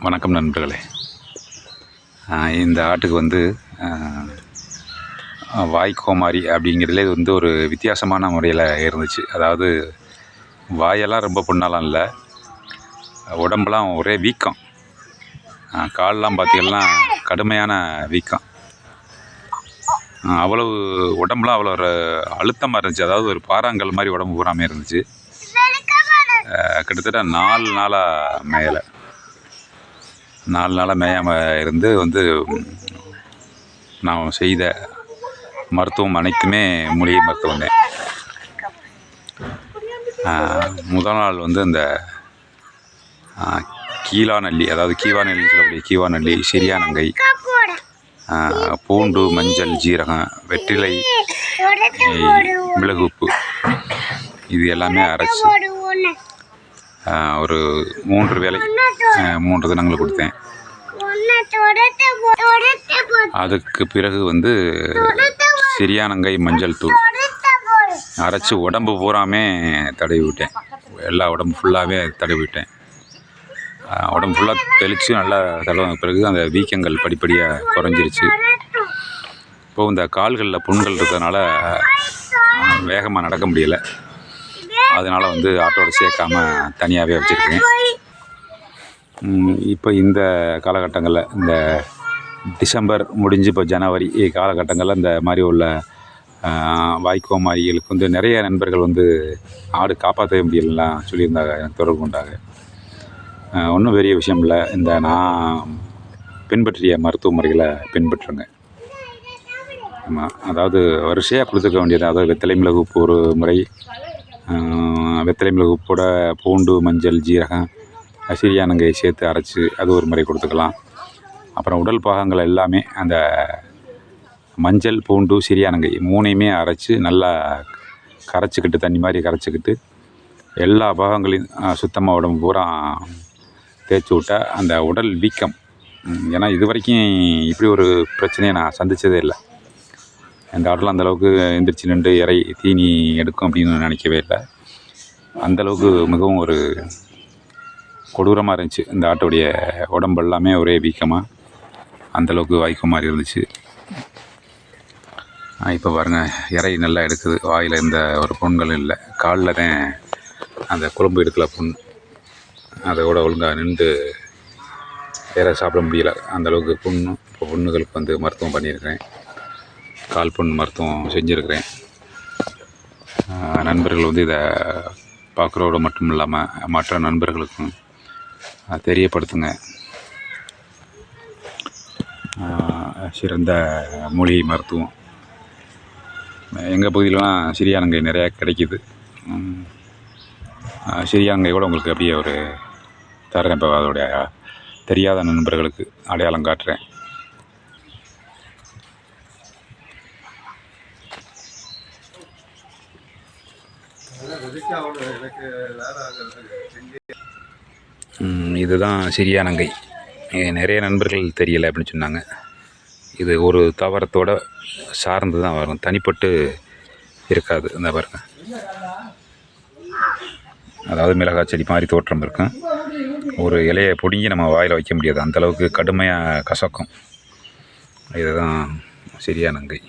வணக்கம் நண்பர்களே. இந்த ஆட்டுக்கு வந்து வாய்க்கோமாரி அப்படிங்கிறதுலே வந்து ஒரு வித்தியாசமான முறையில் இருந்துச்சு. அதாவது வாயெல்லாம் ரொம்ப புண்ணாலாம் இல்லை, உடம்பெல்லாம் ஒரே வீக்கம். கால்லாம் பார்த்திங்கன்னா கடுமையான வீக்கம். அவ்வளவு உடம்புலாம் அவ்வளோ ஒரு அழுத்தமாக இருந்துச்சு. அதாவது ஒரு பாறாங்கல் மாதிரி உடம்பு பூராமே இருந்துச்சு. கிட்டத்தட்ட 4 நாளாக மேயலை. 4 நாளாக மேயாமல் இருந்து வந்து நான் செய்த மருத்துவம் அனைத்துமே மூலிகை மருத்துவம் தான். முதல் நாள் வந்து இந்த கீழாநெல்லி, அதாவது கீவாநெல்லின்னு சொல்லக்கூடிய கீவாநெல்லி, சிறியானங்கை, பூண்டு, மஞ்சள், ஜீரகம், வெற்றிலை, மிளகு, உப்பு, இது எல்லாமே அரைச்சி ஒரு 3 வேளை 3 தினங்கள் கொடுத்தேன். அதுக்கு பிறகு வந்து சிறியானங்கை, மஞ்சள் தூள் அரைச்சி உடம்பு பூராமே தடவி விட்டேன். எல்லா உடம்பு ஃபுல்லாகவே தடவி விட்டேன். உடம்பு ஃபுல்லாக தெளித்து நல்லா தடவின பிறகு அந்த வீக்கங்கள் படிப்படியாக குறைஞ்சிருச்சு. இப்போது இந்த கால்களில் புண்கள் இருக்கிறதுனால வேகமாக நடக்க முடியலை. அதனால் வந்து ஆட்டோட சேர்க்காமல் தனியாகவே வச்சுருக்கேன். இப்போ இந்த காலகட்டங்களில், இந்த டிசம்பர் முடிஞ்சு இப்போ ஜனவரி காலகட்டங்களில் இந்த மாதிரி உள்ள வாய்க்கோமாரிகளுக்கு வந்து நிறைய நண்பர்கள் வந்து ஆடு காப்பாற்றவே முடியலாம் சொல்லியிருந்தாங்க, எனக்கு தொடர்பு கொண்டாங்க. ஒன்றும் பெரிய விஷயம் இல்லை. இந்த நான் பின்பற்றிய மருத்துவ முறைகளை பின்பற்றுங்க. ஆமாம், அதாவது வரிசையாக கொடுத்துக்க வேண்டியது. அதாவது வெத்தலை மிளகு உப்பு ஒரு முறை, வெத்தலை மிளகு உப்போட பூண்டு, மஞ்சள், ஜீரகம், சிறியானங்கை சேர்த்து அரைச்சி அது ஒரு முறை கொடுத்துக்கலாம். அப்புறம் உடல் பாகங்கள் எல்லாமே அந்த மஞ்சள், பூண்டு, சிறியானங்கை 3ஐயுமே அரைச்சி நல்லா கரைச்சிக்கிட்டு, தண்ணி மாதிரி கரைச்சிக்கிட்டு, எல்லா பாகங்களையும் சுத்தமாக உடம்பு பூரா தேய்ச்சி விட்டால் அந்த உடல் வீக்கம். ஏன்னா இது வரைக்கும் இப்படி ஒரு பிரச்சனையை நான் சந்தித்ததே இல்லை. இந்த ஆட்டெலாம் அந்தளவுக்கு எந்திரிச்சு நின்று இறை தீனி எடுக்கும் அப்படின்னு நினைக்கவே இல்லை. அந்தளவுக்கு மிகவும் ஒரு கொடூரமாக இருந்துச்சு. இந்த ஆட்டோடைய உடம்பு எல்லாமே ஒரே வீக்கமாக, அந்தளவுக்கு வாய்க்கோமாரி இருந்துச்சு. இப்போ பாருங்கள், இறை நல்லா எடுக்குது. வாயில் எந்த ஒரு புண்களும் இல்லை. காலில் தான் அந்த குழம்பு எடுக்கல புண், அதோட ஒழுங்காக நின்று வேற சாப்பிட முடியல. அந்தளவுக்கு புண்ணு. இப்போ புண்ணுகளுக்கு வந்து மருத்துவம் பண்ணியிருக்கிறேன். கால் புண் மருத்துவம் செஞ்சுருக்கிறேன். நண்பர்கள் வந்து இதை பார்க்குறோட மட்டும் இல்லாமல் மற்ற நண்பர்களுக்கும் தெரியப்படுத்துங்க. சிறந்த மூலிகை மருத்துவம். எங்கள் பகுதியிலலாம் சிறியானங்கை நிறையா கிடைக்கிது. சிறியானங்கை கூட உங்களுக்கு அப்படியே ஒரு தரேன். இப்போ அதோடைய தெரியாத நண்பர்களுக்கு அடையாளம் காட்டுறேன். இதுதான் சிறியானங்கை. நிறைய நண்பர்கள் தெரியலை அப்படின்னு சொன்னாங்க. இது ஒரு தாவரத்தோட சார்ந்து தான் வரும், தனிப்பட்டு இருக்காது. இந்த பாருங்க, அதாவது மிளகாய் செடி மாதிரி தோற்றம் இருக்கும். ஒரு இலையை பிடுங்கி நம்ம வாயில் வைக்க முடியாது, அந்தளவுக்கு கடுமையாக கசக்கும். இதுதான் சிறியானங்கை.